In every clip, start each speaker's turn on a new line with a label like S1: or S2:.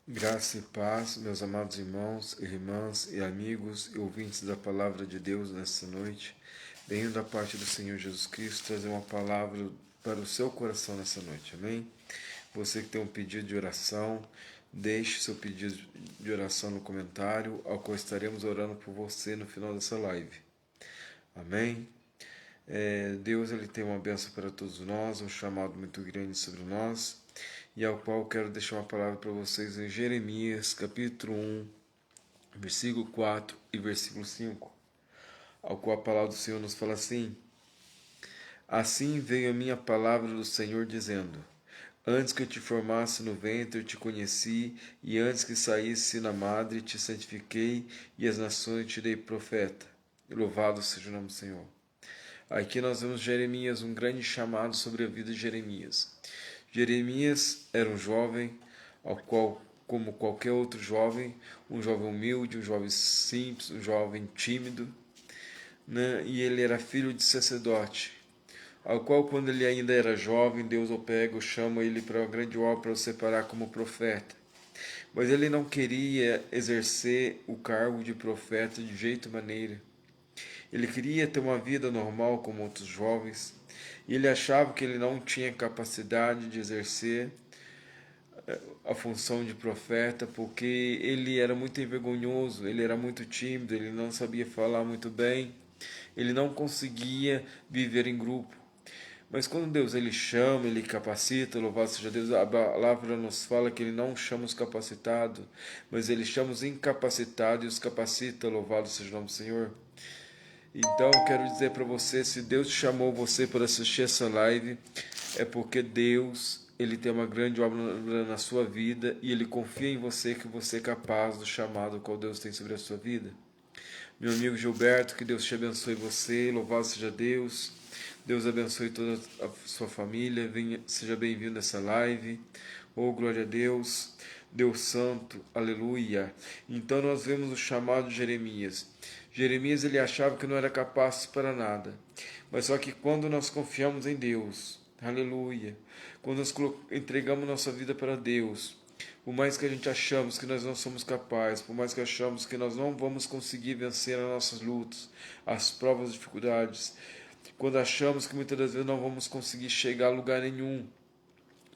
S1: Graça e paz, meus amados irmãos, irmãs e amigos e ouvintes da palavra de Deus nesta noite. Venho da parte do Senhor Jesus Cristo trazer uma palavra para o seu coração nessa noite, amém? Você que tem um pedido de oração, deixe seu pedido de oração no comentário, ao qual estaremos orando por você no final dessa live, amém? Deus ele tem uma bênção para todos nós, um chamado muito grande sobre nós, e ao qual quero deixar uma palavra para vocês em Jeremias, capítulo 1, versículo 4 e versículo 5, ao qual a palavra do Senhor nos fala assim: Assim veio a minha palavra do Senhor dizendo: Antes que eu te formasse no ventre, eu te conheci, e antes que saísse na madre, te santifiquei, e as nações te dei profeta. Louvado seja o nome do Senhor. Aqui nós vemos Jeremias, um grande chamado sobre a vida de Jeremias. Jeremias era um jovem, ao qual, como qualquer outro jovem, um jovem humilde, um jovem simples, um jovem tímido, né? E ele era filho de sacerdote, ao qual, quando ele ainda era jovem, Deus o pega, o chama ele para uma grande obra, para o separar como profeta. Mas ele não queria exercer o cargo de profeta de jeito maneira. Ele queria ter uma vida normal como outros jovens, e ele achava que ele não tinha capacidade de exercer a função de profeta, porque ele era muito envergonhoso, ele era muito tímido, ele não sabia falar muito bem, ele não conseguia viver em grupo. Mas quando Deus ele chama, ele capacita, louvado seja Deus, a palavra nos fala que ele não chama os capacitados, mas ele chama os incapacitados e os capacita, louvado seja o nome do Senhor. Então, quero dizer para você, se Deus chamou você para assistir essa live, é porque Deus, ele tem uma grande obra na sua vida e ele confia em você que você é capaz do chamado qual Deus tem sobre a sua vida. Meu amigo Gilberto, que Deus te abençoe você, louvado seja Deus. Deus abençoe toda a sua família, seja bem-vindo nessa live. Oh, glória a Deus. Deus Santo, aleluia. Então nós vemos o chamado de Jeremias. Jeremias ele achava que não era capaz para nada, mas só que quando nós confiamos em Deus, aleluia, quando nós entregamos nossa vida para Deus, por mais que a gente achamos que nós não somos capazes, por mais que achamos que nós não vamos conseguir vencer as nossas lutas, as provas, as dificuldades, quando achamos que muitas das vezes não vamos conseguir chegar a lugar nenhum,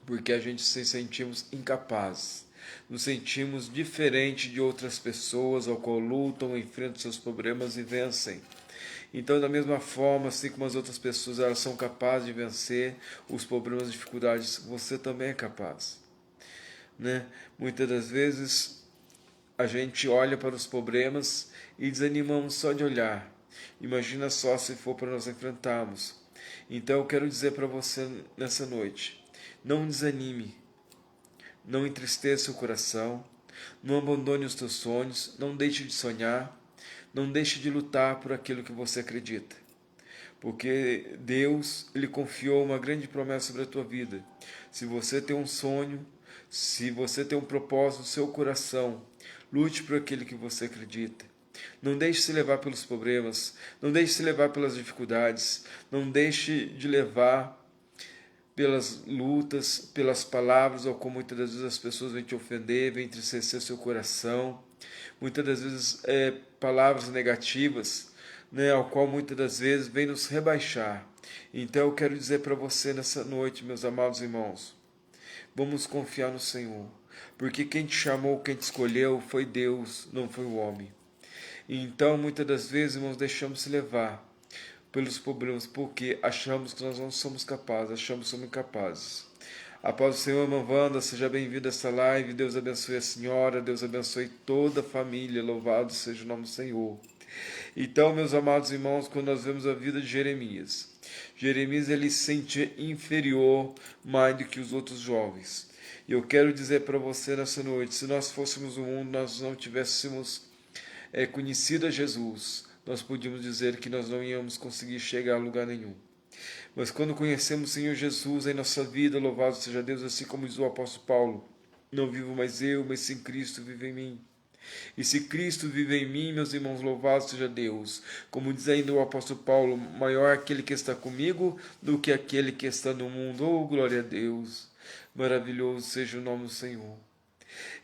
S1: porque a gente se sentimos incapazes, nos sentimos diferente de outras pessoas ao qual lutam, enfrentam seus problemas e vencem. Então, da mesma forma, assim como as outras pessoas elas são capazes de vencer os problemas e dificuldades, você também é capaz, né? Muitas das vezes a gente olha para os problemas e desanimamos só de olhar. Imagina só se for para nós enfrentarmos. Então eu quero dizer para você nessa noite, não desanime, não entristeça o coração, não abandone os teus sonhos, não deixe de sonhar, não deixe de lutar por aquilo que você acredita. Porque Deus, ele confiou uma grande promessa sobre a tua vida. Se você tem um sonho, se você tem um propósito no seu coração, lute por aquilo que você acredita. Não deixe se levar pelos problemas, não deixe se levar pelas dificuldades, não deixe de levar pelas lutas, pelas palavras, ou como muitas das vezes as pessoas vêm te ofender, vêm entristecer seu coração. Muitas das vezes palavras negativas, né, ao qual muitas das vezes vem nos rebaixar. Então eu quero dizer para você nessa noite, meus amados irmãos, vamos confiar no Senhor, porque quem te chamou, quem te escolheu foi Deus, não foi o homem. Então muitas das vezes, irmãos, deixamos se levar pelos problemas, porque achamos que nós não somos capazes, achamos que somos incapazes. A paz do Senhor, irmã Wanda, seja bem-vinda a essa live, Deus abençoe a senhora, Deus abençoe toda a família, louvado seja o nome do Senhor. Então, meus amados irmãos, quando nós vemos a vida de Jeremias, Jeremias ele se sentia inferior mais do que os outros jovens. E eu quero dizer para você nessa noite, se nós fôssemos o mundo, nós não tivéssemos conhecido a Jesus, nós podíamos dizer que nós não íamos conseguir chegar a lugar nenhum. Mas quando conhecemos o Senhor Jesus em nossa vida, louvado seja Deus, assim como diz o apóstolo Paulo, não vivo mais eu, mas sim Cristo vive em mim. E se Cristo vive em mim, meus irmãos, louvado seja Deus. Como diz ainda o apóstolo Paulo, maior aquele que está comigo do que aquele que está no mundo. Oh, glória a Deus! Maravilhoso seja o nome do Senhor.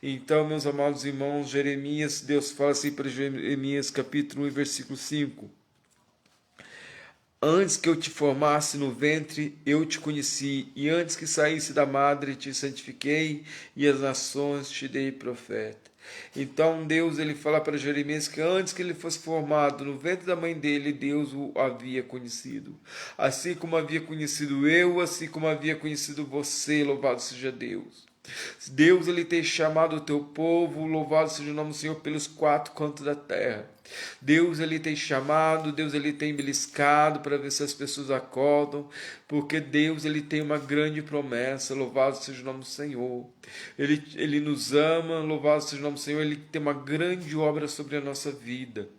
S1: Então, meus amados irmãos, Jeremias, Deus fala assim para Jeremias, capítulo 1, versículo 5. Antes que eu te formasse no ventre, eu te conheci, e antes que saísse da madre, te santifiquei, e as nações te dei profeta. Então Deus ele fala para Jeremias que antes que ele fosse formado no ventre da mãe dele, Deus o havia conhecido. Assim como havia conhecido eu, assim como havia conhecido você, louvado seja Deus. Deus ele tem chamado o teu povo, louvado seja o nome do Senhor, pelos quatro cantos da terra. Deus ele tem chamado, Deus ele tem beliscado para ver se as pessoas acordam, porque Deus ele tem uma grande promessa, louvado seja o nome do Senhor. Ele nos ama, louvado seja o nome do Senhor, ele tem uma grande obra sobre a nossa vida.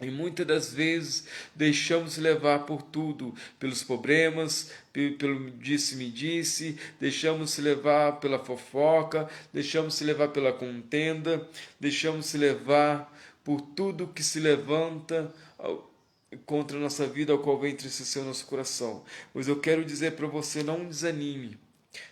S1: E muitas das vezes deixamos levar por tudo, pelos problemas, pelo disse-me-disse, deixamos-se levar pela fofoca, deixamos-se levar pela contenda, deixamos-se levar por tudo que se levanta contra a nossa vida, ao qual vem entristecer o nosso coração. Mas eu quero dizer para você, não desanime,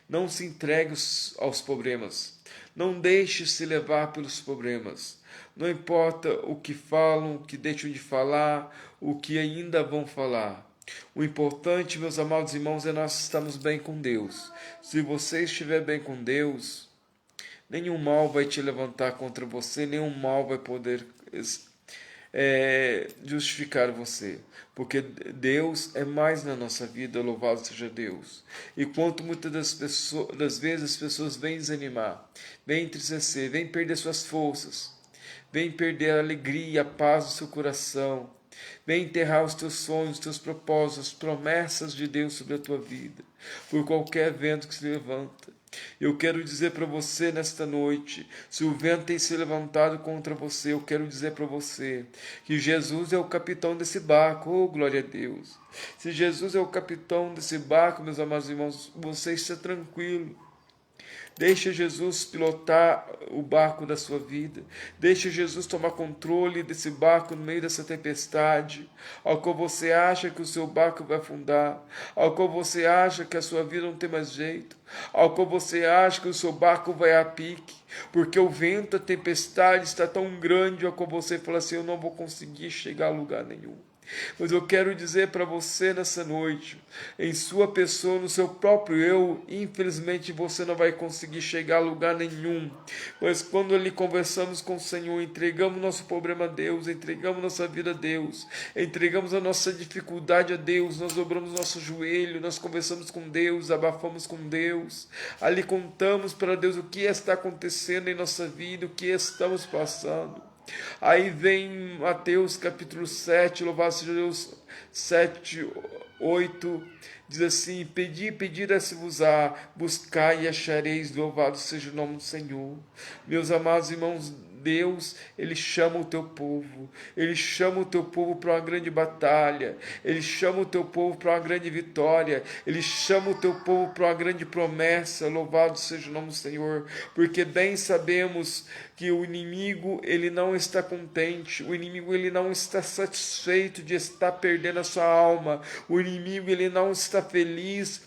S1: não se entregue aos problemas, não deixe se levar pelos problemas. Não importa o que falam, o que deixam de falar, o que ainda vão falar. O importante, meus amados irmãos, é nós estarmos bem com Deus. Se você estiver bem com Deus, nenhum mal vai te levantar contra você, nenhum mal vai poder justificar você. Porque Deus é mais na nossa vida, louvado seja Deus. E quanto muitas das vezes as pessoas vêm desanimar, vêm entristecer, vêm perder suas forças, vem perder a alegria, a paz do seu coração. Vem enterrar os teus sonhos, os teus propósitos, as promessas de Deus sobre a tua vida, por qualquer vento que se levanta. Eu quero dizer para você nesta noite, se o vento tem se levantado contra você, eu quero dizer para você que Jesus é o capitão desse barco, oh glória a Deus. Se Jesus é o capitão desse barco, meus amados irmãos, você está tranquilo. Deixa Jesus pilotar o barco da sua vida. Deixa Jesus tomar controle desse barco no meio dessa tempestade, ao qual você acha que o seu barco vai afundar, ao qual você acha que a sua vida não tem mais jeito, ao qual você acha que o seu barco vai a pique, porque o vento, a tempestade está tão grande, ao qual você fala assim, eu não vou conseguir chegar a lugar nenhum. Mas eu quero dizer para você nessa noite, em sua pessoa, no seu próprio eu, infelizmente você não vai conseguir chegar a lugar nenhum. Mas quando ali conversamos com o Senhor, entregamos nosso problema a Deus, entregamos nossa vida a Deus, entregamos a nossa dificuldade a Deus, nós dobramos nosso joelho, nós conversamos com Deus, abafamos com Deus, ali contamos para Deus o que está acontecendo em nossa vida, o que estamos passando. Aí vem Mateus capítulo 7, louvado seja Deus, 7, 8, diz assim, pedi, pedirá-se-vos-á, buscai e achareis, louvado seja o nome do Senhor. Meus amados irmãos, Deus, Ele chama o teu povo, Ele chama o teu povo para uma grande batalha, Ele chama o teu povo para uma grande vitória, Ele chama o teu povo para uma grande promessa, louvado seja o nome do Senhor, porque bem sabemos que o inimigo, ele não está contente, o inimigo, ele não está satisfeito de estar perdendo a sua alma, o inimigo, ele não está feliz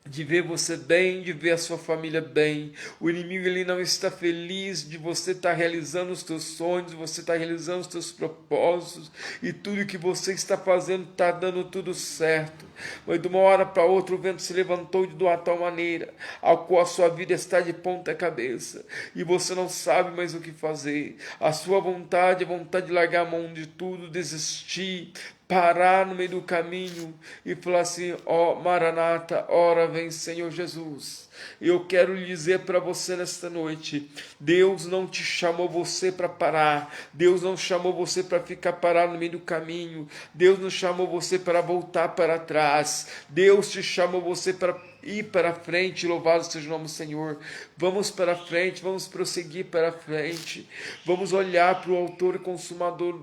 S1: de ver você bem, de ver a sua família bem. O inimigo ele não está feliz de você estar realizando os teus sonhos, você estar realizando os teus propósitos, e tudo que você está fazendo está dando tudo certo. Mas de uma hora para outra o vento se levantou de uma tal maneira, ao qual a sua vida está de ponta cabeça, e você não sabe mais o que fazer. A sua vontade, a vontade de largar a mão de tudo, desistir, parar no meio do caminho e falar assim, ó Maranata, ora vem Senhor Jesus. Eu quero lhe dizer para você nesta noite, Deus não te chamou você para parar, Deus não chamou você para ficar parado no meio do caminho, Deus não chamou você para voltar para trás, Deus te chamou você para ir para frente, louvado seja o nome do Senhor. Vamos para frente, vamos prosseguir para frente, vamos olhar para o autor e consumador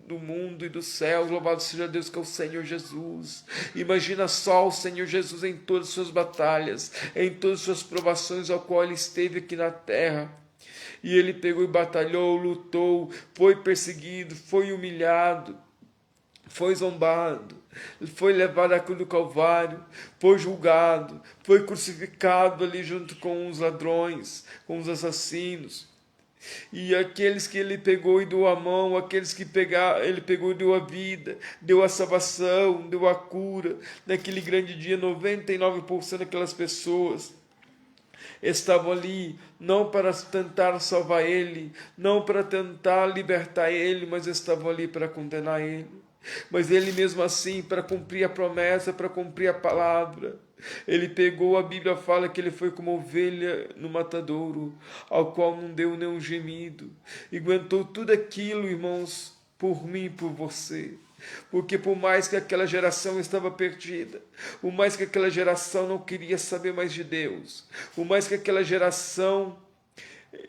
S1: do mundo e do céu, louvado seja Deus, que é o Senhor Jesus. Imagina só o Senhor Jesus em todas as suas batalhas, em todas as suas provações ao qual ele esteve aqui na terra, e ele pegou e batalhou, lutou, foi perseguido, foi humilhado, foi zombado, foi levado à cruz do Calvário, foi julgado, foi crucificado ali junto com os ladrões, com os assassinos. E aqueles que ele pegou e deu a mão, aqueles que ele pegou e deu a vida, deu a salvação, deu a cura. Naquele grande dia, 99% daquelas pessoas estavam ali não para tentar salvar ele, não para tentar libertar ele, mas estavam ali para condenar ele. Mas ele mesmo assim, para cumprir a promessa, para cumprir a palavra, ele pegou, a Bíblia fala que ele foi como ovelha no matadouro, ao qual não deu nenhum gemido, e aguentou tudo aquilo, irmãos, por mim e por você. Porque por mais que aquela geração estava perdida, por mais que aquela geração não queria saber mais de Deus, por mais que aquela geração,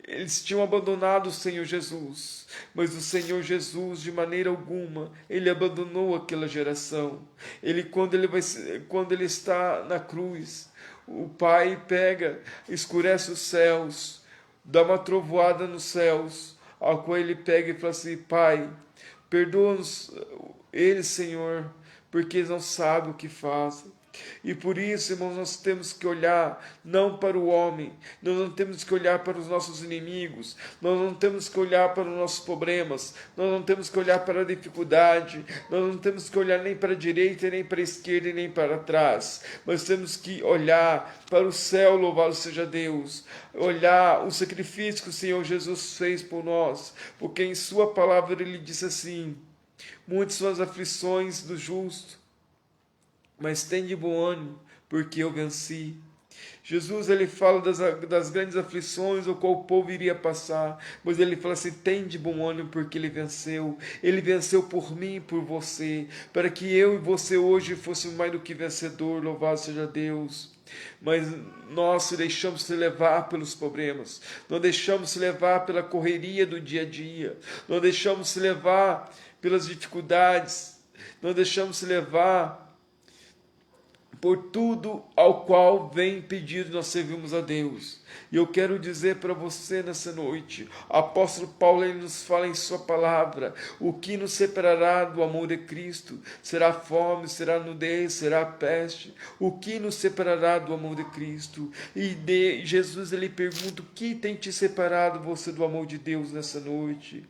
S1: eles tinham abandonado o Senhor Jesus, mas o Senhor Jesus, de maneira alguma, ele abandonou aquela geração. Quando ele está na cruz, o Pai pega, escurece os céus, dá uma trovoada nos céus, ao qual ele pega e fala assim: Pai, perdoa-nos eles, Senhor, porque eles não sabem o que fazem. E por isso, irmãos, nós temos que olhar não para o homem, nós não temos que olhar para os nossos inimigos, nós não temos que olhar para os nossos problemas, nós não temos que olhar para a dificuldade, nós não temos que olhar nem para a direita, nem para a esquerda, nem para trás, mas temos que olhar para o céu, louvado seja Deus, olhar o sacrifício que o Senhor Jesus fez por nós, porque em sua palavra ele disse assim: muitas são as aflições do justo, mas tem de bom ânimo, porque eu venci. Jesus, ele fala das grandes aflições o qual o povo iria passar, mas ele fala assim: tem de bom ânimo, porque ele venceu por mim e por você, para que eu e você hoje fôssemos mais do que vencedor, louvado seja Deus. Mas nós deixamos se levar pelos problemas, não deixamos se levar pela correria do dia a dia, não deixamos se levar pelas dificuldades, não deixamos se levar por tudo ao qual vem pedido nós servimos a Deus. E eu quero dizer para você nessa noite, o apóstolo Paulo, ele nos fala em sua palavra: o que nos separará do amor de Cristo? Será fome, será nudez, será peste? O que nos separará do amor de Cristo? E Jesus, ele pergunta: o que tem te separado você do amor de Deus nessa noite?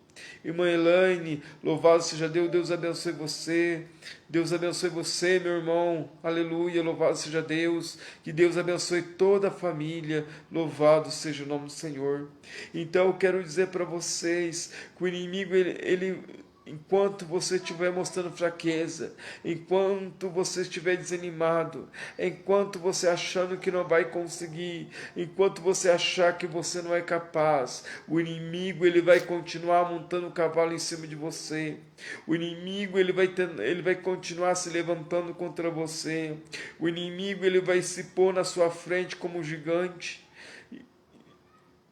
S1: Irmã Elaine, louvado seja Deus, Deus abençoe você, Deus abençoe você, meu irmão, aleluia, louvado seja Deus, que Deus abençoe toda a família, louvado seja o nome do Senhor. Então eu quero dizer para vocês que o inimigo, ele enquanto você estiver mostrando fraqueza, enquanto você estiver desanimado, enquanto você achando que não vai conseguir, enquanto você achar que você não é capaz, o inimigo, ele vai continuar montando o cavalo em cima de você. O inimigo, ele vai continuar se levantando contra você. O inimigo, ele vai se pôr na sua frente como um gigante.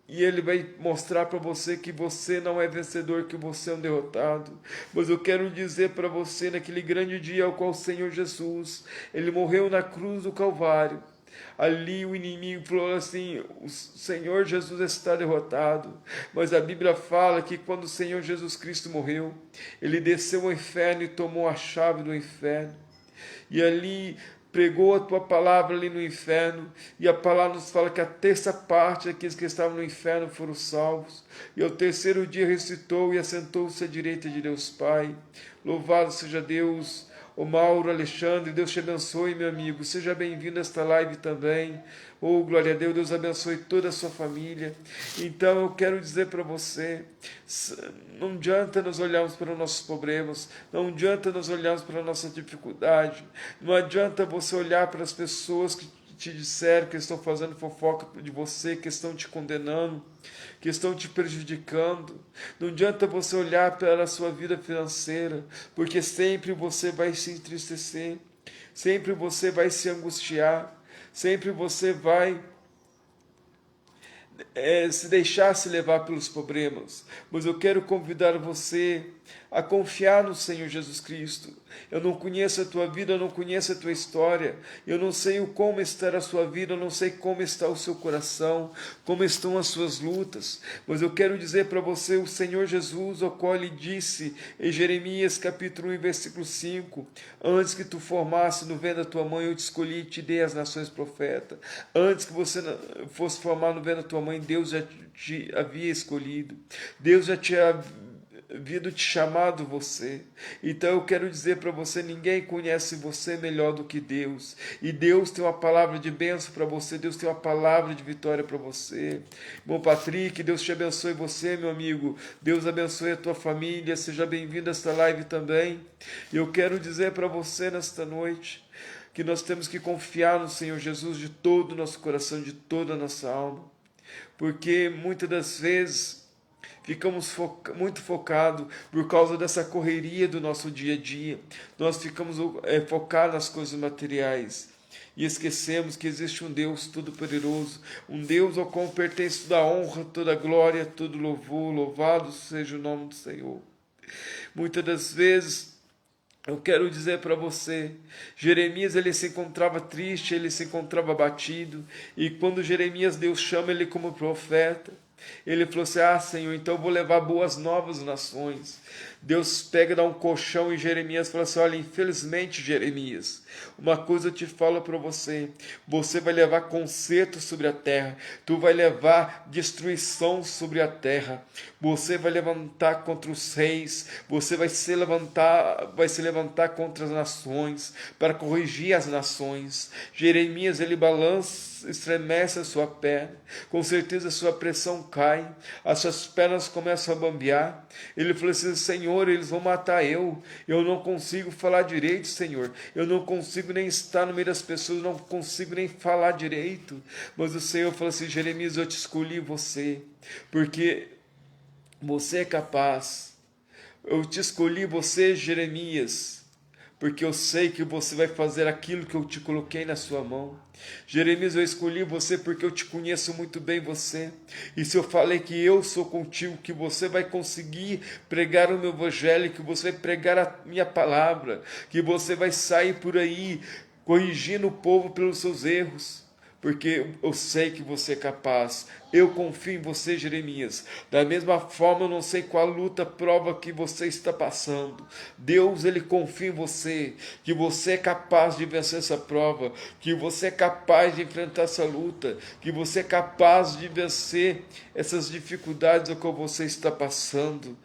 S1: E ele vai mostrar para você que você não é vencedor, que você é um derrotado. Mas eu quero dizer para você, naquele grande dia ao qual o Senhor Jesus, ele morreu na cruz do Calvário. Ali o inimigo falou assim: o Senhor Jesus está derrotado. Mas a Bíblia fala que quando o Senhor Jesus Cristo morreu, ele desceu ao inferno e tomou a chave do inferno. E ali pregou a tua palavra ali no inferno, e a palavra nos fala que a terça parte daqueles que estavam no inferno foram salvos, e ao terceiro dia ressuscitou e assentou-se à direita de Deus Pai. Louvado seja Deus. O Mauro Alexandre, Deus te abençoe, meu amigo, seja bem-vindo a esta live também. Oh, glória a Deus, Deus abençoe toda a sua família. Então eu quero dizer para você, não adianta nós olharmos para os nossos problemas, não adianta nós olharmos para a nossa dificuldade, não adianta você olhar para as pessoas que te disseram, que estão fazendo fofoca de você, que estão te condenando, que estão te prejudicando. Não adianta você olhar para a sua vida financeira, porque sempre você vai se entristecer, sempre você vai se angustiar, sempre você vai se deixar se levar pelos problemas. Mas eu quero convidar você a confiar no Senhor Jesus Cristo. Eu não conheço a tua vida, eu não conheço a tua história, eu não sei como está a sua vida, eu não sei como está o seu coração, como estão as suas lutas, mas eu quero dizer para você, o Senhor Jesus, o qual ele disse em Jeremias capítulo 1, versículo 5, antes que tu formasse no ventre da tua mãe, eu te escolhi e te dei as nações profeta. Antes que você fosse formar no ventre da tua mãe, Deus já te havia escolhido, Deus já te havido te chamado você. Então eu quero dizer para você, ninguém conhece você melhor do que Deus, e Deus tem uma palavra de bênção para você, Deus tem uma palavra de vitória para você. Bom, Patrick, Deus te abençoe você, meu amigo, Deus abençoe a tua família, seja bem-vindo a esta live também. Eu quero dizer para você nesta noite, que nós temos que confiar no Senhor Jesus de todo o nosso coração, de toda a nossa alma, porque muitas das vezes ficamos muito focados por causa dessa correria do nosso dia a dia. Nós ficamos focados nas coisas materiais e esquecemos que existe um Deus todo-poderoso, um Deus ao qual pertence toda a honra, toda a glória, todo louvor. Louvado seja o nome do Senhor. Muitas das vezes eu quero dizer para você, Jeremias ele se encontrava triste, ele se encontrava abatido, e quando Jeremias, Deus chama ele como profeta, ele falou assim, Senhor, então eu vou levar boas novas às nações. Deus pega, dá um colchão em Jeremias e fala assim, olha, infelizmente, Jeremias, uma coisa eu te falo para você, você vai levar conserto sobre a terra, tu vai levar destruição sobre a terra, você vai levantar contra os reis, você vai se levantar contra as nações, para corrigir as nações. Jeremias, ele balança, estremece a sua perna, com certeza a sua pressão cai, as suas pernas começam a bambear. Ele falou assim, Senhor, eles vão matar eu não consigo falar direito, Senhor, eu não consigo nem estar no meio das pessoas, eu não consigo nem falar direito. Mas o Senhor falou assim, Jeremias, eu te escolhi você, porque você é capaz, eu te escolhi você, Jeremias, porque eu sei que você vai fazer aquilo que eu te coloquei na sua mão. Jeremias, eu escolhi você porque eu te conheço muito bem você, e se eu falei que eu sou contigo, que você vai conseguir pregar o meu evangelho, que você vai pregar a minha palavra, que você vai sair por aí corrigindo o povo pelos seus erros, porque eu sei que você é capaz. Eu confio em você, Jeremias. Da mesma forma, eu não sei qual luta, prova que você está passando. Deus, ele confia em você, que você é capaz de vencer essa prova, que você é capaz de enfrentar essa luta, que você é capaz de vencer essas dificuldades a qual você está passando.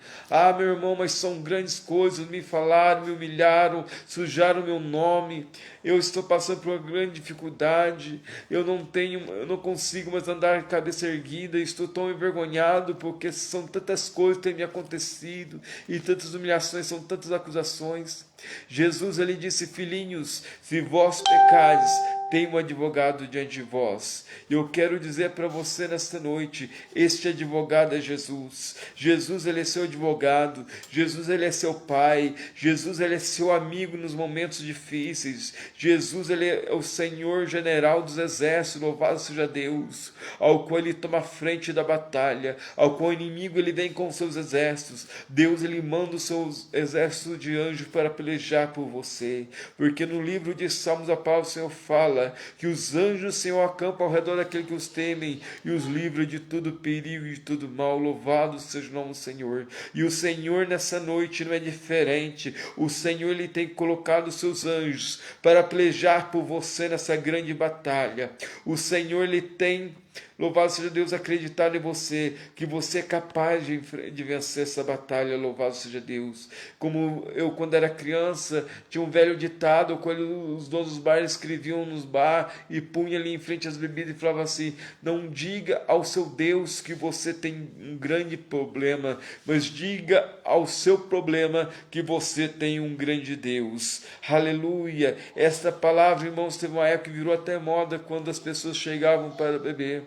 S1: Meu irmão, mas são grandes coisas, me falaram, me humilharam, sujaram meu nome. Eu estou passando por uma grande dificuldade, eu não consigo mais andar de cabeça erguida, estou tão envergonhado, porque são tantas coisas que têm me acontecido, e tantas humilhações, são tantas acusações. Jesus, ele disse, filhinhos, se vós pecardes, tem um advogado diante de vós. E eu quero dizer para você nesta noite, este advogado é Jesus. Jesus, ele é seu advogado. Jesus, ele é seu pai. Jesus, ele é seu amigo nos momentos difíceis. Jesus, ele é o Senhor general dos exércitos, louvado seja Deus, ao qual ele toma a frente da batalha, ao qual o inimigo ele vem com seus exércitos. Deus, ele manda os seus exércitos de anjos para pelejar por você, porque no livro de Salmos a palavra do Senhor fala que os anjos do Senhor acampam ao redor daquele que os temem e os livra de todo perigo e de todo mal. Louvado seja o nome do Senhor. E o Senhor nessa noite não é diferente. O Senhor, ele tem colocado os seus anjos para pelejar por você nessa grande batalha. O Senhor, ele tem, louvado seja Deus, acreditado em você, que você é capaz de vencer essa batalha. Louvado seja Deus. Como eu, quando era criança, tinha um velho ditado, quando os donos dos bares escreviam nos bar e punha ali em frente às bebidas e falava assim, não diga ao seu Deus que você tem um grande problema, mas diga ao seu problema que você tem um grande Deus. Aleluia. Esta palavra, irmãos, teve uma época que virou até moda, quando as pessoas chegavam para beber.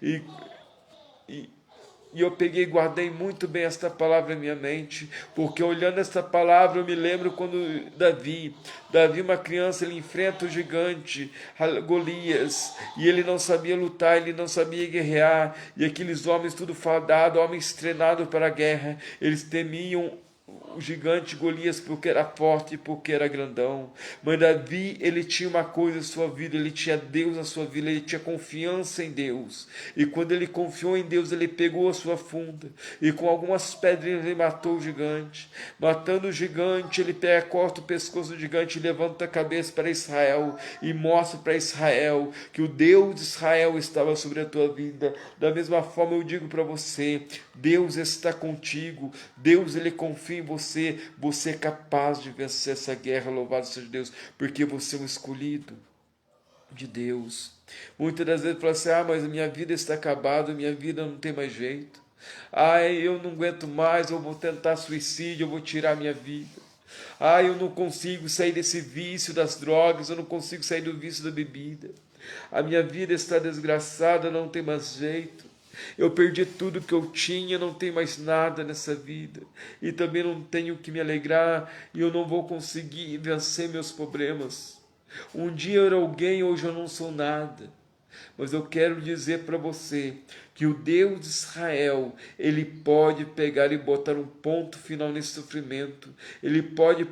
S1: E eu peguei e guardei muito bem esta palavra em minha mente, porque olhando esta palavra eu me lembro quando Davi, uma criança, ele enfrenta o gigante Golias, e ele não sabia lutar, ele não sabia guerrear, e aqueles homens tudo fadados, homens treinados para a guerra, eles temiam o gigante Golias porque era forte e porque era grandão. Mas Davi, ele tinha uma coisa em sua vida, ele tinha Deus na sua vida, ele tinha confiança em Deus. E quando ele confiou em Deus, ele pegou a sua funda e com algumas pedrinhas ele matou o gigante. Matando o gigante, ele pega, corta o pescoço do gigante, levanta a cabeça para Israel e mostra para Israel que o Deus de Israel estava sobre a tua vida. Da mesma forma eu digo para você, Deus está contigo, Deus ele confia em você, você é capaz de vencer essa guerra, louvado seja Deus, porque você é um escolhido de Deus. Muitas das vezes fala assim, mas a minha vida está acabada, minha vida não tem mais jeito, eu não aguento mais, eu vou tentar suicídio, eu vou tirar minha vida, eu não consigo sair desse vício das drogas, eu não consigo sair do vício da bebida, a minha vida está desgraçada, não tem mais jeito, eu perdi tudo que eu tinha, não tenho mais nada nessa vida, e também não tenho que me alegrar, e eu não vou conseguir vencer meus problemas. Um dia eu era alguém, hoje eu não sou nada. Mas eu quero dizer para você que o Deus de Israel, ele pode pegar e botar um ponto final nesse sofrimento, ele pode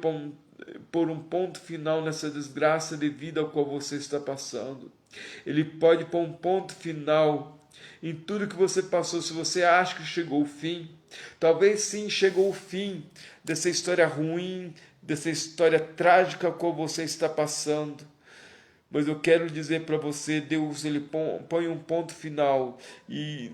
S1: pôr um ponto final nessa desgraça de vida ao qual você está passando, ele pode pôr um ponto final em tudo que você passou. Se você acha que chegou o fim, talvez sim, chegou o fim dessa história ruim, dessa história trágica a qual você está passando. Mas eu quero dizer para você, Deus ele põe um ponto final e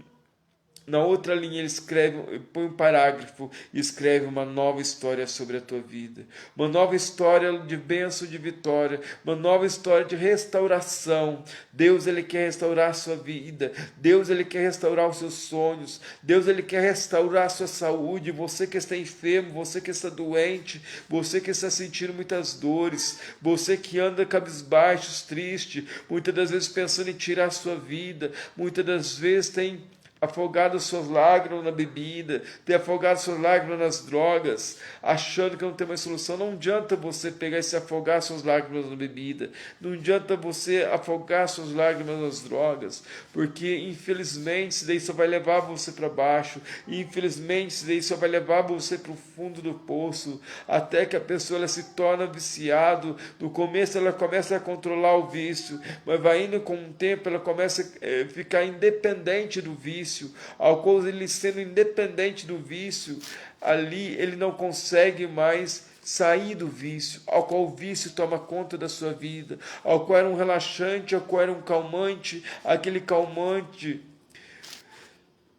S1: na outra linha ele põe um parágrafo e escreve uma nova história sobre a tua vida. Uma nova história de bênção, de vitória. Uma nova história de restauração. Deus ele quer restaurar a sua vida. Deus ele quer restaurar os seus sonhos. Deus ele quer restaurar a sua saúde. Você que está enfermo, você que está doente, você que está sentindo muitas dores, você que anda cabisbaixo, triste, muitas das vezes pensando em tirar a sua vida, muitas das vezes tem afogado suas lágrimas na bebida, ter afogado suas lágrimas nas drogas, achando que não tem mais solução. Não adianta você pegar e se afogar suas lágrimas na bebida, não adianta você afogar suas lágrimas nas drogas, porque infelizmente isso daí só vai levar você para baixo, e infelizmente isso daí só vai levar você para o fundo do poço, até que a pessoa ela se torna viciado. No começo ela começa a controlar o vício, mas vai indo com o tempo, ela começa a ficar independente do vício, ao qual ele sendo independente do vício, ali ele não consegue mais sair do vício, ao qual o vício toma conta da sua vida, ao qual era um relaxante, ao qual era um calmante, aquele calmante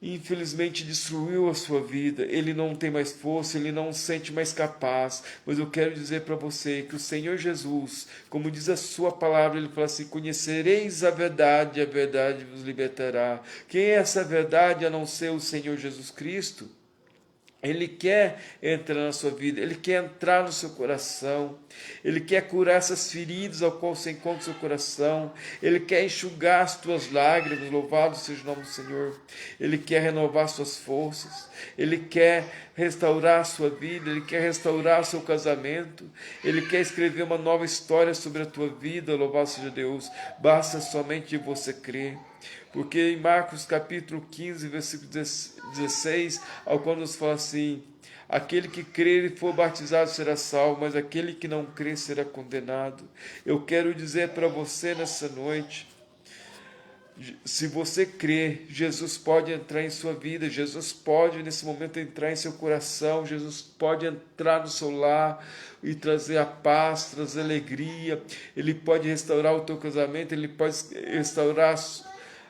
S1: infelizmente destruiu a sua vida, ele não tem mais força, ele não se sente mais capaz. Mas eu quero dizer para você que o Senhor Jesus, como diz a sua palavra, ele fala assim, conhecereis a verdade vos libertará. Quem é essa verdade a não ser o Senhor Jesus Cristo? Ele quer entrar na sua vida, ele quer entrar no seu coração, ele quer curar essas feridas ao qual você encontra o seu coração, ele quer enxugar as tuas lágrimas, louvado seja o nome do Senhor, ele quer renovar suas forças, ele quer restaurar a sua vida, ele quer restaurar o seu casamento, ele quer escrever uma nova história sobre a tua vida, louvado seja Deus, basta somente você crer. Porque em Marcos capítulo 15, versículo 16, ao qual nos fala assim, aquele que crer e for batizado será salvo, mas aquele que não crer será condenado. Eu quero dizer para você nessa noite, se você crer, Jesus pode entrar em sua vida, Jesus pode nesse momento entrar em seu coração, Jesus pode entrar no seu lar e trazer a paz, trazer alegria, ele pode restaurar o teu casamento, ele pode restaurar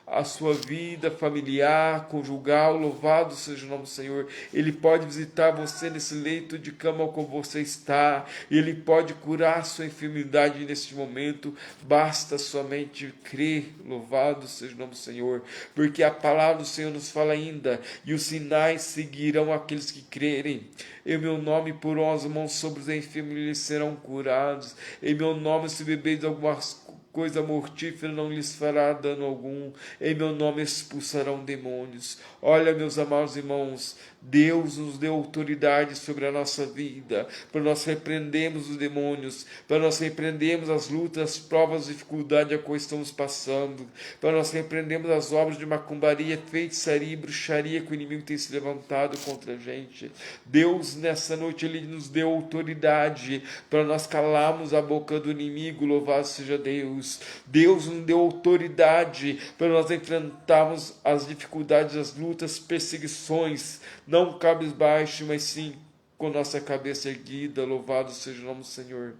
S1: a sua vida familiar, conjugal, louvado seja o nome do Senhor. Ele pode visitar você nesse leito de cama como você está, ele pode curar a sua enfermidade neste momento, basta somente crer, louvado seja o nome do Senhor, porque a palavra do Senhor nos fala ainda, e os sinais seguirão aqueles que crerem, em meu nome porão as mãos sobre os enfermos e eles serão curados, em meu nome se bebeis algumas coisa mortífera não lhes fará dano algum, em meu nome expulsarão demônios. Olha, meus amados irmãos, Deus nos deu autoridade sobre a nossa vida, para nós repreendermos os demônios, para nós repreendermos as lutas, as provas, as dificuldades a qual estamos passando, para nós repreendermos as obras de macumbaria, feitiçaria e bruxaria que o inimigo tem se levantado contra a gente. Deus, nessa noite, Ele nos deu autoridade para nós calarmos a boca do inimigo, louvado seja Deus. Deus nos deu autoridade para nós enfrentarmos as dificuldades, as lutas, perseguições, não cabisbaixo, mas sim com nossa cabeça erguida, louvado seja o nome do Senhor.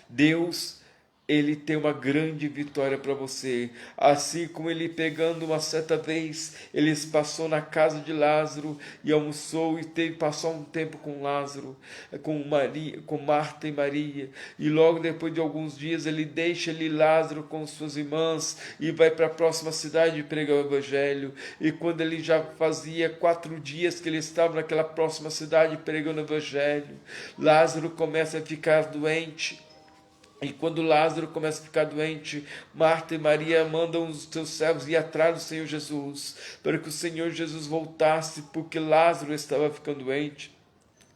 S1: Deus, Ele tem uma grande vitória para você, assim como Ele pegando uma certa vez, Ele passou na casa de Lázaro e almoçou e passou um tempo com Lázaro, com Marta e Maria, e logo depois de alguns dias Ele deixa ali Lázaro com suas irmãs e vai para a próxima cidade pregar o Evangelho, e quando ele já fazia 4 dias que ele estava naquela próxima cidade pregando o Evangelho, Lázaro começa a ficar doente. E quando Lázaro começa a ficar doente, Marta e Maria mandam os seus servos ir atrás do Senhor Jesus, para que o Senhor Jesus voltasse, porque Lázaro estava ficando doente.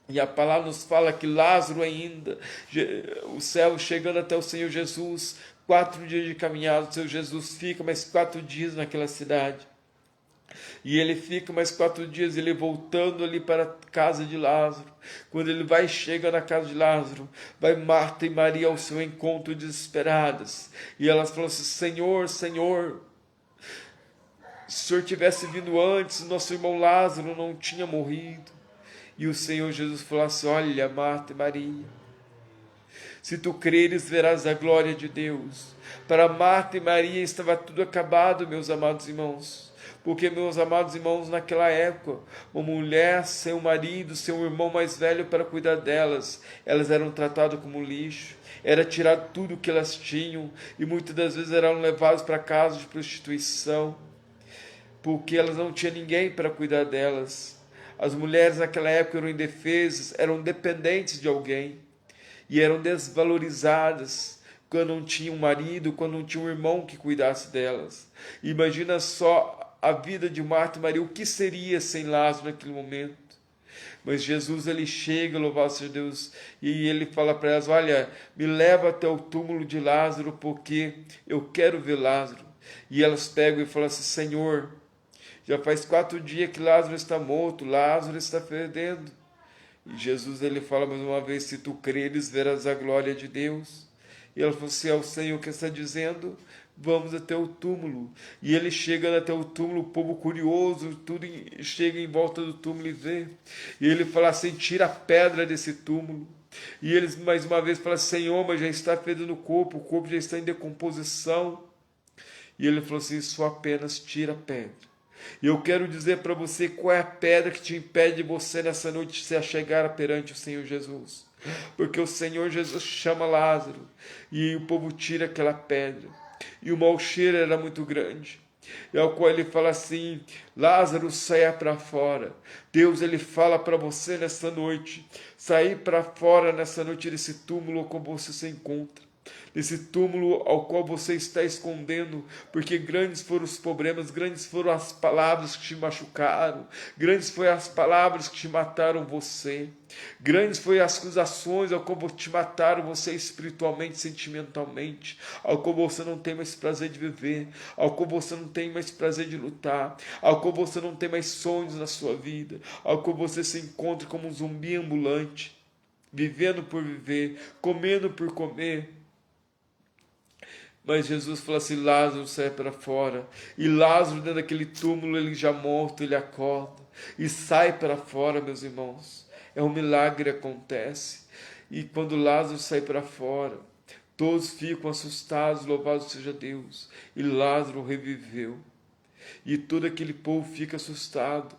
S1: E a palavra nos fala que Lázaro ainda, o servo chegando até o Senhor Jesus, 4 dias de caminhada, o Senhor Jesus fica mais 4 dias naquela cidade. E ele fica mais 4 dias, ele voltando ali para a casa de Lázaro. Quando ele chega na casa de Lázaro, vai Marta e Maria ao seu encontro desesperadas. E elas falam assim: Senhor, Senhor, se o Senhor tivesse vindo antes, nosso irmão Lázaro não tinha morrido. E o Senhor Jesus falou assim: olha, Marta e Maria, se tu creres, verás a glória de Deus. Para Marta e Maria estava tudo acabado, meus amados irmãos. Porque, meus amados irmãos, naquela época, uma mulher sem um marido, sem um irmão mais velho para cuidar delas, elas eram tratadas como lixo, era tirado tudo o que elas tinham, e muitas das vezes eram levadas para casa de prostituição, porque elas não tinham ninguém para cuidar delas. As mulheres naquela época eram indefesas, eram dependentes de alguém, e eram desvalorizadas quando não tinham um marido, quando não tinha um irmão que cuidasse delas. Imagina só a vida de Marta e Maria, o que seria sem Lázaro naquele momento? Mas Jesus, ele chega, louvado seja Deus, e ele fala para elas: olha, me leva até o túmulo de Lázaro, porque eu quero ver Lázaro. E elas pegam e falam assim: Senhor, já faz 4 dias que Lázaro está morto, Lázaro está fedendo. E Jesus, ele fala mais uma vez: se tu creres, verás a glória de Deus. E ela falou assim: é o Senhor que está dizendo, vamos até o túmulo. E ele chega até o túmulo, o povo curioso, tudo chega em volta do túmulo e vê. E ele fala assim: tira a pedra desse túmulo. E eles mais uma vez falam: Senhor, mas já está fedendo o corpo já está em decomposição. E ele falou assim: só apenas tira a pedra. E eu quero dizer para você qual é a pedra que te impede de você nessa noite se achegar perante o Senhor Jesus. Porque o Senhor Jesus chama Lázaro e o povo tira aquela pedra. E o mau cheiro era muito grande. E ao qual ele fala assim: Lázaro, saia para fora. Deus, ele fala para você nessa noite: sair para fora nessa noite desse túmulo como você se encontra. Desse túmulo ao qual você está escondendo, porque grandes foram os problemas, grandes foram as palavras que te machucaram, grandes foram as palavras que te mataram você, grandes foram as acusações ao qual te mataram você espiritualmente, sentimentalmente, ao qual você não tem mais prazer de viver, ao qual você não tem mais prazer de lutar, ao qual você não tem mais sonhos na sua vida, ao qual você se encontra como um zumbi ambulante, vivendo por viver, comendo por comer. Mas Jesus falou assim: Lázaro, sai para fora. E Lázaro, dentro daquele túmulo, ele já morto, ele acorda e sai para fora, meus irmãos. É um milagre que acontece. E quando Lázaro sai para fora, todos ficam assustados, louvado seja Deus. E Lázaro reviveu. E todo aquele povo fica assustado,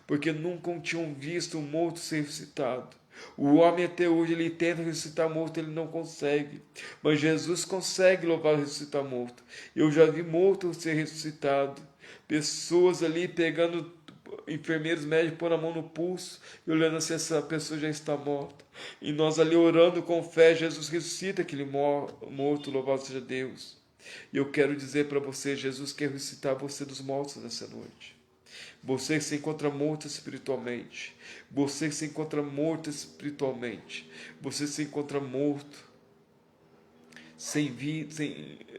S1: porque nunca tinham visto um morto ser ressuscitado. O homem até hoje, ele tenta ressuscitar morto, ele não consegue. Mas Jesus consegue, louvar, ressuscitar morto. Eu já vi morto ser ressuscitado. Pessoas ali pegando enfermeiros, médicos, pôr a mão no pulso e olhando se essa pessoa já está morta. E nós ali orando com fé, Jesus ressuscita aquele morto, louvado seja Deus. E eu quero dizer para você, Jesus quer ressuscitar você dos mortos nessa noite. Você que se encontra morto espiritualmente. Você que se encontra morto espiritualmente. Você se encontra morto. Sem vida,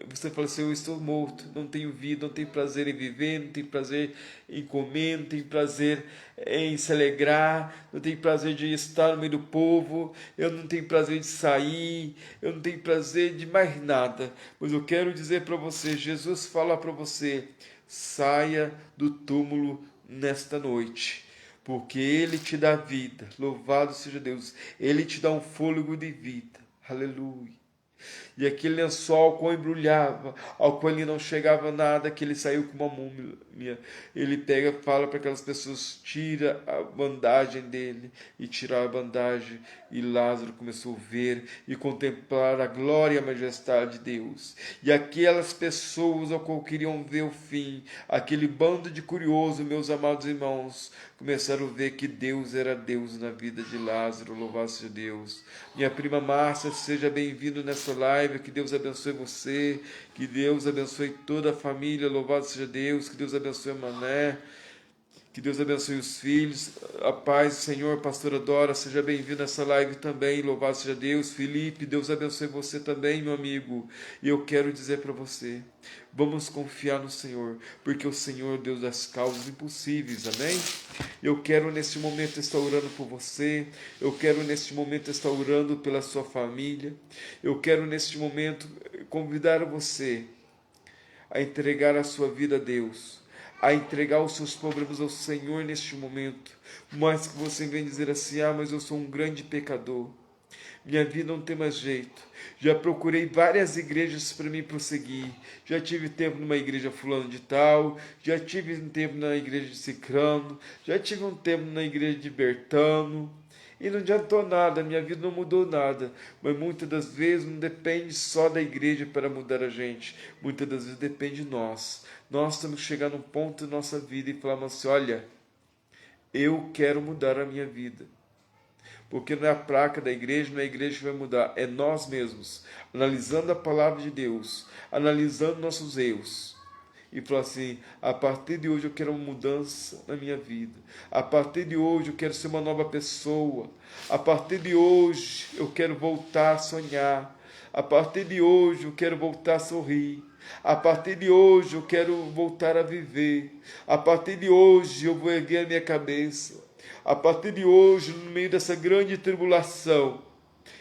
S1: você fala assim, eu estou morto, não tenho vida, não tenho prazer em viver, não tenho prazer em comer, não tenho prazer em se alegrar, não tenho prazer de estar no meio do povo, eu não tenho prazer de sair, eu não tenho prazer de mais nada. Mas eu quero dizer para você, Jesus fala para você, saia do túmulo nesta noite, porque Ele te dá vida, louvado seja Deus, Ele te dá um fôlego de vida, aleluia. E aquele lençol ao qual embrulhava, ao qual ele não chegava nada, que ele saiu com uma múmia. Ele pega, fala para aquelas pessoas, tira a bandagem dele, e tirar a bandagem. E Lázaro começou a ver e contemplar a glória e a majestade de Deus. E aquelas pessoas ao qual queriam ver o fim, aquele bando de curiosos, meus amados irmãos, começaram a ver que Deus era Deus na vida de Lázaro, louvado seja Deus. Minha prima Márcia, seja bem-vindo nessa live, que Deus abençoe você, que Deus abençoe toda a família, louvado seja Deus, que Deus abençoe a Mané, que Deus abençoe os filhos, a paz do Senhor. Pastora Dora, seja bem-vindo nessa live também, louvado seja Deus. Felipe, Deus abençoe você também, meu amigo. E eu quero dizer para você, vamos confiar no Senhor, porque o Senhor é Deus das causas impossíveis, amém? Eu quero neste momento estar orando por você, eu quero neste momento estar orando pela sua família, eu quero neste momento convidar você a entregar a sua vida a Deus, a entregar os seus problemas ao Senhor neste momento, mas que você venha dizer assim, mas eu sou um grande pecador, minha vida não tem mais jeito, já procurei várias igrejas para me prosseguir, já tive tempo numa igreja fulano de tal, já tive um tempo na igreja de Cicrano, já tive um tempo na igreja de Bertano, e não adiantou nada, minha vida não mudou nada. Mas muitas das vezes não depende só da igreja para mudar a gente. Muitas das vezes depende de nós. Nós temos que chegar num ponto da nossa vida e falar assim, olha, eu quero mudar a minha vida. Porque não é a placa da igreja, não é a igreja que vai mudar, é nós mesmos, analisando a palavra de Deus, analisando nossos erros. E falar assim, a partir de hoje eu quero uma mudança na minha vida. A partir de hoje eu quero ser uma nova pessoa. A partir de hoje eu quero voltar a sonhar. A partir de hoje eu quero voltar a sorrir. A partir de hoje eu quero voltar a viver. A partir de hoje eu vou erguer a minha cabeça. A partir de hoje, no meio dessa grande tribulação,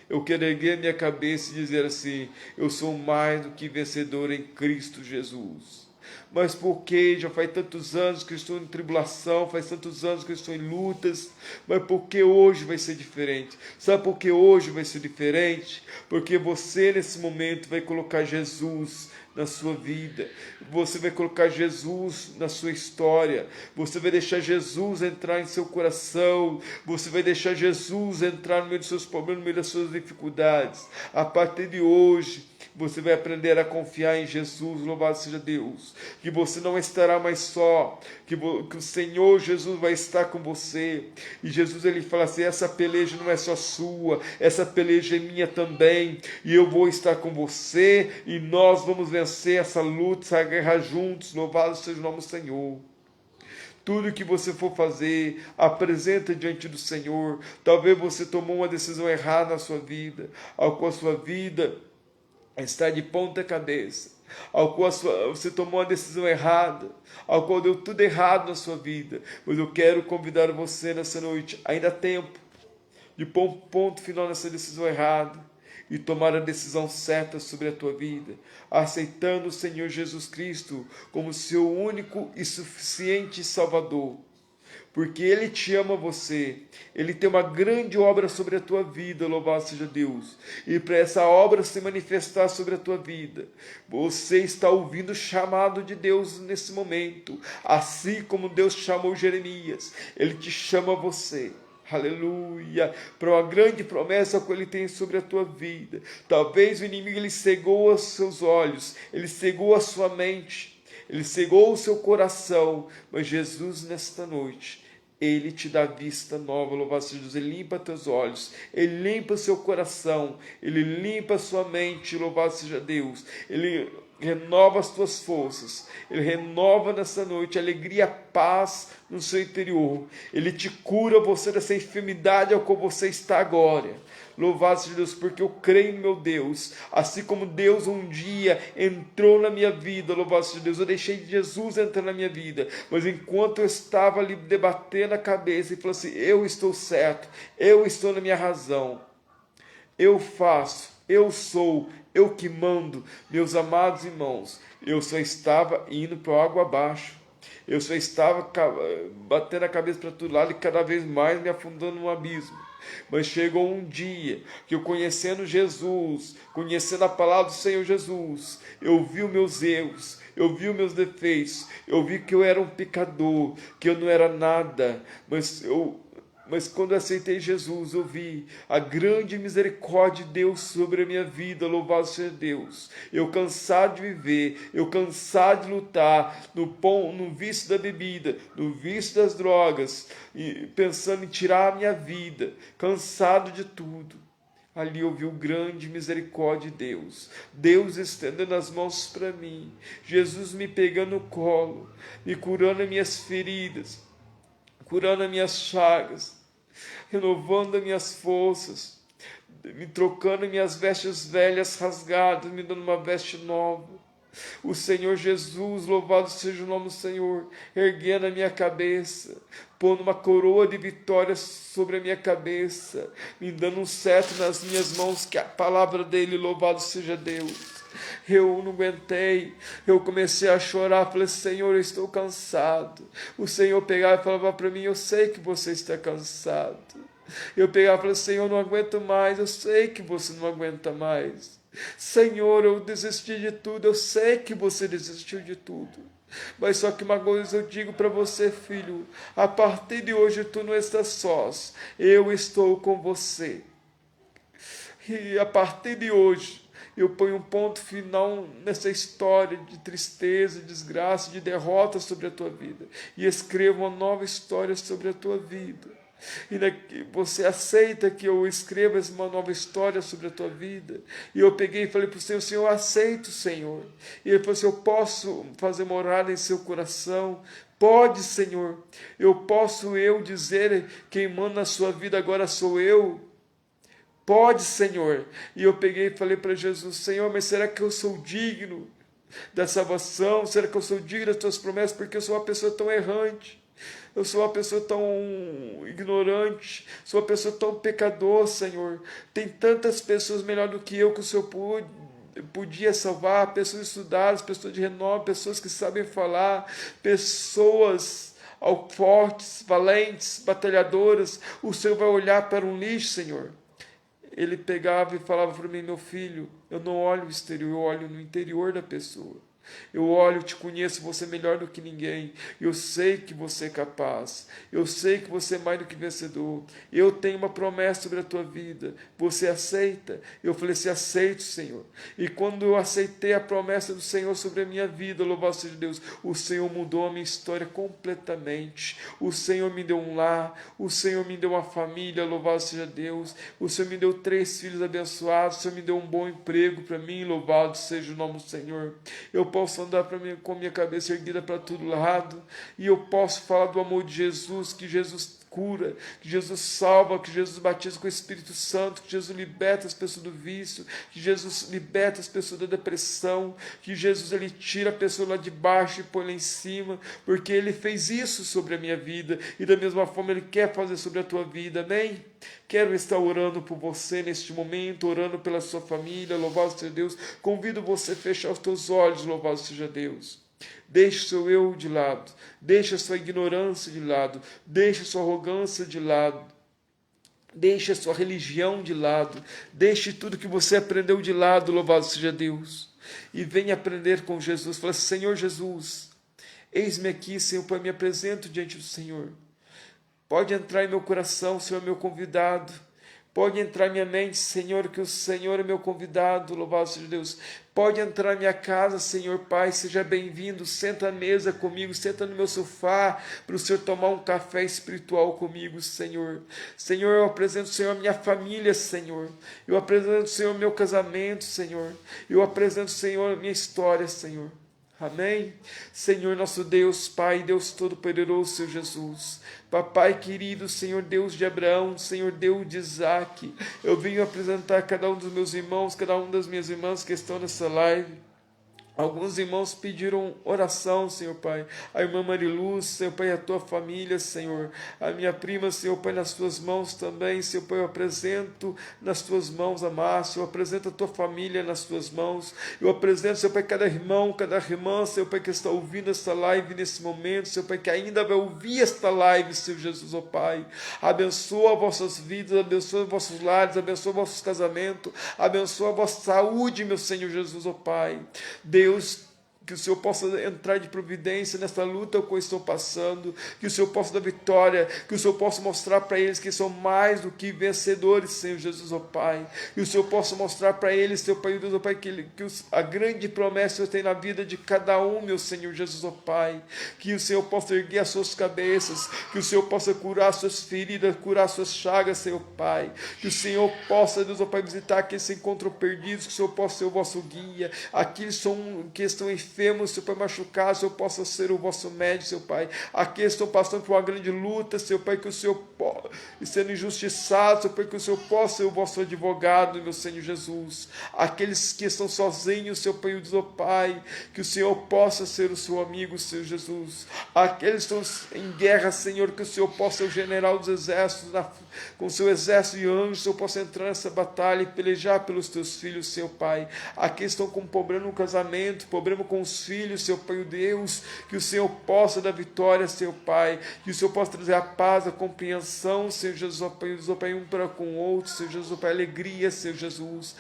S1: eu quero erguer a minha cabeça e dizer assim, eu sou mais do que vencedor em Cristo Jesus. Mas porque já faz tantos anos que eu estou em tribulação, faz tantos anos que eu estou em lutas, mas porque hoje vai ser diferente? Sabe por que hoje vai ser diferente? Porque você nesse momento vai colocar Jesus na sua vida, você vai colocar Jesus na sua história, você vai deixar Jesus entrar em seu coração, você vai deixar Jesus entrar no meio dos seus problemas, no meio das suas dificuldades. A partir de hoje, você vai aprender a confiar em Jesus, louvado seja Deus, que você não estará mais só, que o Senhor Jesus vai estar com você, e Jesus ele fala assim, essa peleja não é só sua, essa peleja é minha também, e eu vou estar com você, e nós vamos vencer essa luta, essa guerra juntos, louvado seja o nome do Senhor. Tudo que você for fazer, apresenta diante do Senhor. Talvez você tomou uma decisão errada na sua vida, ao qual a sua vida está de ponta cabeça, ao qual você tomou uma decisão errada, ao qual deu tudo errado na sua vida, mas eu quero convidar você nessa noite, ainda há tempo, de pôr um ponto final nessa decisão errada, e tomar a decisão certa sobre a tua vida, aceitando o Senhor Jesus Cristo como seu único e suficiente Salvador, porque Ele te ama você, Ele tem uma grande obra sobre a tua vida, louvado seja Deus, e para essa obra se manifestar sobre a tua vida, você está ouvindo o chamado de Deus nesse momento, assim como Deus chamou Jeremias, Ele te chama você, aleluia, para uma grande promessa que Ele tem sobre a tua vida. Talvez o inimigo ele cegou os seus olhos, ele cegou a sua mente, ele cegou o seu coração, mas Jesus nesta noite, ele te dá vista nova, louvado seja Deus, ele limpa teus olhos, ele limpa seu coração, ele limpa sua mente, louvado seja Deus, ele renova as tuas forças, ele renova nessa noite alegria, paz no seu interior, ele te cura você dessa enfermidade ao qual você está agora. Louvado seja Deus, porque eu creio em meu Deus, assim como Deus um dia entrou na minha vida, louvado seja Deus, eu deixei Jesus entrar na minha vida, mas enquanto eu estava ali debatendo a cabeça e falando assim, eu estou certo, eu estou na minha razão, eu faço, eu sou, eu que mando, meus amados irmãos, eu só estava indo para a água abaixo, eu só estava batendo a cabeça para todo lado e cada vez mais me afundando no abismo. Mas chegou um dia que eu, conhecendo Jesus, conhecendo a palavra do Senhor Jesus, eu vi os meus erros, eu vi os meus defeitos, eu vi que eu era um pecador, que eu não era nada, mas quando eu aceitei Jesus, eu vi a grande misericórdia de Deus sobre a minha vida, louvado seja Deus. Eu cansado de viver, eu cansado de lutar no vício da bebida, no vício das drogas, e pensando em tirar a minha vida, cansado de tudo. Ali eu vi o grande misericórdia de Deus, Deus estendendo as mãos para mim, Jesus me pegando no colo, me curando as minhas feridas, curando as minhas chagas, renovando as minhas forças, me trocando minhas vestes velhas rasgadas, me dando uma veste nova. O Senhor Jesus, louvado seja o nome do Senhor, erguendo a minha cabeça, pondo uma coroa de vitória sobre a minha cabeça, me dando um cetro nas minhas mãos, que é a palavra dele, louvado seja Deus. Eu não aguentei, eu comecei a chorar, falei, Senhor, eu estou cansado. O Senhor pegava e falava para mim, eu sei que você está cansado. Eu pegava e falei, Senhor, eu não aguento mais, eu sei que você não aguenta mais. Senhor, eu desisti de tudo, eu sei que você desistiu de tudo. Mas só que uma coisa eu digo para você, filho, a partir de hoje tu não estás sós, eu estou com você. E a partir de hoje, eu ponho um ponto final nessa história de tristeza, de desgraça, de derrota sobre a tua vida. E escrevo uma nova história sobre a tua vida. E você aceita que eu escreva uma nova história sobre a tua vida? E eu peguei e falei para o Senhor, Senhor, eu aceito, Senhor. E ele falou assim, eu posso fazer morada em seu coração? Pode, Senhor. Eu posso dizer, quem manda na sua vida agora sou eu? Pode, Senhor. E eu peguei e falei para Jesus, Senhor, mas será que eu sou digno da salvação? Será que eu sou digno das tuas promessas? Porque eu sou uma pessoa tão errante. Eu sou uma pessoa tão ignorante, sou uma pessoa tão pecador, Senhor. Tem tantas pessoas melhor do que eu que o Senhor podia salvar, pessoas estudadas, pessoas de renome, pessoas que sabem falar, pessoas fortes, valentes, batalhadoras. O Senhor vai olhar para um lixo, Senhor. Ele pegava e falava para mim, meu filho, eu não olho o exterior, eu olho no interior da pessoa. Eu olho, te conheço você melhor do que ninguém. Eu sei que você é capaz. Eu sei que você é mais do que vencedor. Eu tenho uma promessa sobre a tua vida. Você aceita? Eu falei assim, aceito, Senhor. E quando eu aceitei a promessa do Senhor sobre a minha vida, louvado seja Deus, o Senhor mudou a minha história completamente. O Senhor me deu um lar. O Senhor me deu uma família, louvado seja Deus. O Senhor me deu 3 filhos abençoados. O Senhor me deu um bom emprego para mim, louvado seja o nome do Senhor. Eu posso andar com minha cabeça erguida para todo lado, e eu posso falar do amor de Jesus, que Jesus cura, que Jesus salva, que Jesus batiza com o Espírito Santo, que Jesus liberta as pessoas do vício, que Jesus liberta as pessoas da depressão, que Jesus ele tira a pessoa lá de baixo e põe lá em cima, porque ele fez isso sobre a minha vida, e da mesma forma ele quer fazer sobre a tua vida, amém? Quero estar orando por você neste momento, orando pela sua família, louvado seja Deus. Convido você a fechar os teus olhos, louvado seja Deus. Deixe o seu eu de lado, deixe a sua ignorância de lado, deixe a sua arrogância de lado, deixe a sua religião de lado, deixe tudo que você aprendeu de lado, louvado seja Deus. E venha aprender com Jesus. Fala, Senhor Jesus, eis-me aqui, Senhor, Pai, me apresento diante do Senhor. Pode entrar em meu coração, Senhor, meu convidado. Pode entrar em minha mente, Senhor, que o Senhor é meu convidado, louvado seja Deus. Pode entrar na minha casa, Senhor Pai, seja bem-vindo, senta à mesa comigo, senta no meu sofá, para o Senhor tomar um café espiritual comigo, Senhor. Senhor, eu apresento, Senhor, a minha família, Senhor. Eu apresento, Senhor, o meu casamento, Senhor. Eu apresento, Senhor, a minha história, Senhor. Amém? Senhor nosso Deus, Pai, Deus Todo-Poderoso, Senhor Jesus. Papai querido, Senhor Deus de Abraão, Senhor Deus de Isaac, eu venho apresentar cada um dos meus irmãos, cada uma das minhas irmãs que estão nessa live. Alguns irmãos pediram oração, Senhor Pai. A irmã Mariluz, Senhor Pai, a tua família, Senhor. A minha prima, Senhor Pai, nas tuas mãos também, Senhor Pai, eu apresento nas tuas mãos a Márcia, eu apresento a tua família nas tuas mãos. Eu apresento, Senhor Pai, cada irmão, cada irmã, Senhor Pai, que está ouvindo esta live nesse momento, Senhor Pai, que ainda vai ouvir esta live, Senhor Jesus, ó Pai. Abençoa vossas vidas, abençoa vossos lares, abençoa vossos casamentos, abençoa a vossa saúde, meu Senhor Jesus, ó Pai. Deus, que o Senhor possa entrar de providência nessa luta que eu estou passando, que o Senhor possa dar vitória, que o Senhor possa mostrar para eles que são mais do que vencedores, Senhor Jesus, ó Pai, que o Senhor possa mostrar para eles, Senhor Pai, Deus, ó Pai, a grande promessa que o Senhor tem na vida de cada um, meu Senhor Jesus, ó Pai, que o Senhor possa erguer as suas cabeças, que o Senhor possa curar as suas feridas, curar as suas chagas, Senhor Pai, que o Senhor possa, Deus, ó Pai, visitar aqueles que se encontram perdidos, que o Senhor possa ser o vosso guia, aqueles que estão enfermos, Senhor Pai, machucados, Senhor possa ser o vosso médico, Senhor Pai. Aqui estão passando por uma grande luta, Senhor Pai, que o Senhor sendo injustiçado, Senhor Pai, que o Senhor possa ser o vosso advogado, meu Senhor Jesus. Aqueles que estão sozinhos, Senhor Pai, Deus, Pai, que o Senhor possa ser o seu amigo, Senhor Jesus. Aqueles que estão em guerra, Senhor, que o Senhor possa ser o general dos exércitos, com o seu exército de anjos, Senhor possa entrar nessa batalha e pelejar pelos teus filhos, Senhor Pai. Aqueles que estão com problema no casamento, problema com os filhos, Senhor Pai, Deus, que o Senhor possa dar vitória, Senhor Pai, que o Senhor possa trazer a paz, a compreensão, Senhor Jesus, ó Pai, um para com o outro, Senhor Jesus, ó Pai, alegria, Senhor Jesus.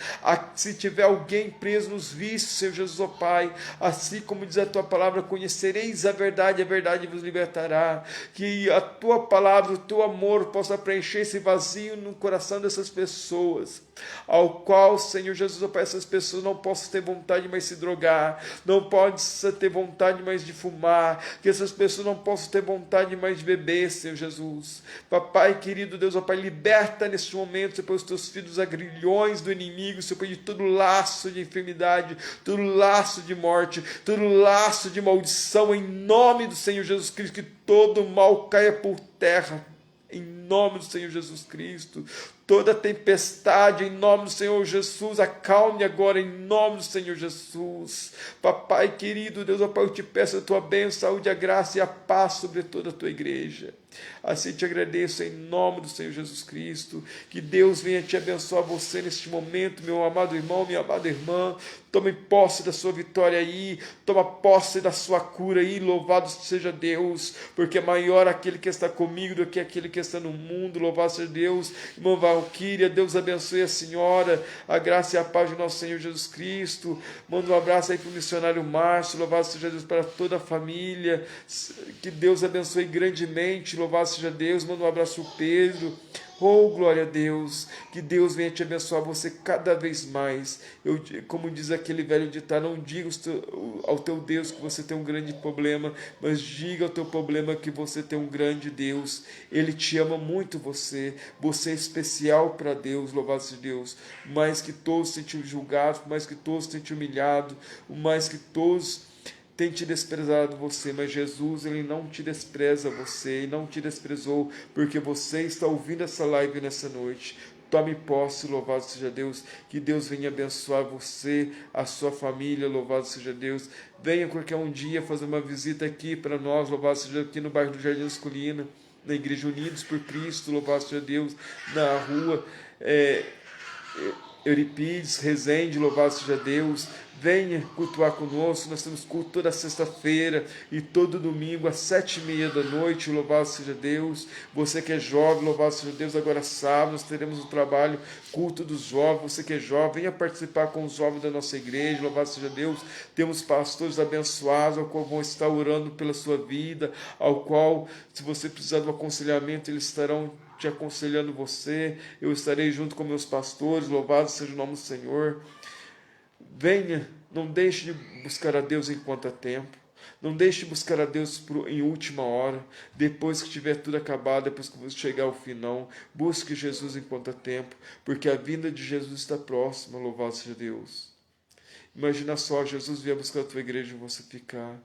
S1: Se tiver alguém preso nos vícios, Senhor Jesus, ó Pai, assim como diz a tua palavra, conhecereis a verdade vos libertará. Que a tua palavra, o teu amor possa preencher esse vazio no coração dessas pessoas, ao qual, Senhor Jesus, ó Pai, essas pessoas não possam ter vontade mais de se drogar, não pode ter vontade mais de fumar, que essas pessoas não possam ter vontade mais de beber, Senhor Jesus. Papai querido Deus, ó Pai, liberta neste momento, Senhor Pai, os teus filhos dos agrilhões do inimigo, Senhor Pai, de todo laço de enfermidade, todo laço de morte, todo laço de maldição, em nome do Senhor Jesus Cristo, que todo mal caia por terra, em nome do Senhor Jesus Cristo. Toda tempestade, em nome do Senhor Jesus, acalme agora, em nome do Senhor Jesus. Papai querido Deus, ó Pai, eu te peço a tua bênção, a saúde, a graça e a paz sobre toda a tua igreja. Assim te agradeço em nome do Senhor Jesus Cristo. Que Deus venha te abençoar você neste momento, meu amado irmão, minha amada irmã. Tome posse da sua vitória aí, toma posse da sua cura aí, louvado seja Deus, porque é maior aquele que está comigo do que aquele que está no mundo, louvado seja Deus. Irmã Valquíria, Deus abençoe a senhora, a graça e a paz de nosso Senhor Jesus Cristo. Manda um abraço aí para o missionário Márcio, louvado seja Deus, para toda a família, que Deus abençoe grandemente, louvado seja Deus. Manda um abraço para o Pedro. Oh, glória a Deus, que Deus venha te abençoar você cada vez mais. Como diz aquele velho ditado, não diga ao teu Deus que você tem um grande problema, mas diga ao teu problema que você tem um grande Deus. Ele te ama muito você é especial para Deus, louvado seja Deus. Mais que todos tenham te julgado, mais que todos tenham te humilhado, mais que todos tem te desprezado você, mas Jesus, Ele não te despreza você, e não te desprezou, porque você está ouvindo essa live nessa noite. Tome posse, louvado seja Deus, que Deus venha abençoar você, a sua família, louvado seja Deus. Venha qualquer um dia fazer uma visita aqui para nós, louvado seja Deus, aqui no bairro do Jardim das Colinas, na Igreja Unidos por Cristo, louvado seja Deus, na rua Euripides, Resende, louvado seja Deus. Venha cultuar conosco, nós temos culto toda sexta-feira e todo domingo às 7h30 da noite, louvado seja Deus. Você que é jovem, louvado seja Deus, agora sábado nós teremos um trabalho, culto dos jovens. Você que é jovem, venha participar com os jovens da nossa igreja, louvado seja Deus. Temos pastores abençoados, ao qual vão estar orando pela sua vida, ao qual, se você precisar de um aconselhamento, eles estarão te aconselhando você, eu estarei junto com meus pastores, louvado seja o nome do Senhor. Venha, não deixe de buscar a Deus enquanto há tempo. Não deixe de buscar a Deus em última hora, depois que tiver tudo acabado, depois que você chegar ao fim, não. Busque Jesus enquanto há tempo, porque a vinda de Jesus está próxima, louvado seja Deus. Imagina só, Jesus vier buscar a tua igreja e você ficar.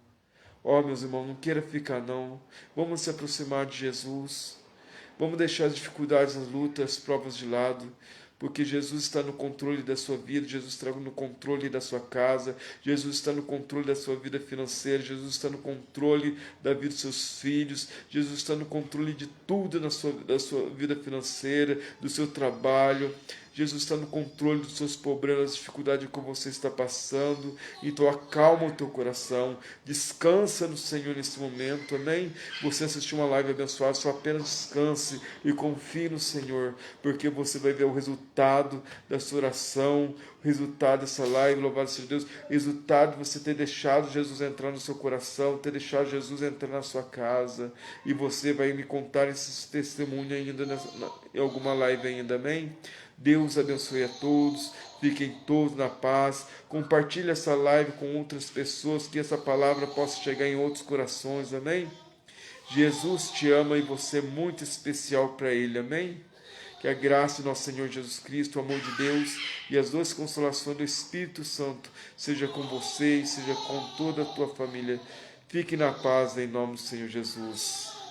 S1: Ó, meus irmãos, não queira ficar não. Vamos se aproximar de Jesus. Vamos deixar as dificuldades, as lutas, as provas de lado, porque Jesus está no controle da sua vida, Jesus está no controle da sua casa, Jesus está no controle da sua vida financeira, Jesus está no controle da vida dos seus filhos, Jesus está no controle de tudo da sua vida financeira, do seu trabalho. Jesus está no controle dos seus problemas, dificuldade que você está passando. Então acalma o teu coração, descansa no Senhor nesse momento, amém? Você assistiu uma live abençoada, só apenas descanse e confie no Senhor, porque você vai ver o resultado da sua oração, o resultado dessa live, louvado seja Deus, o resultado de você ter deixado Jesus entrar no seu coração, ter deixado Jesus entrar na sua casa, e você vai me contar esses testemunhos ainda em alguma live ainda, amém? Deus abençoe a todos, fiquem todos na paz, compartilhe essa live com outras pessoas, que essa palavra possa chegar em outros corações, amém? Jesus te ama e você é muito especial para Ele, amém? Que a graça do nosso Senhor Jesus Cristo, o amor de Deus e as duas consolações do Espírito Santo seja com você e seja com toda a tua família. Fique na paz em nome do Senhor Jesus.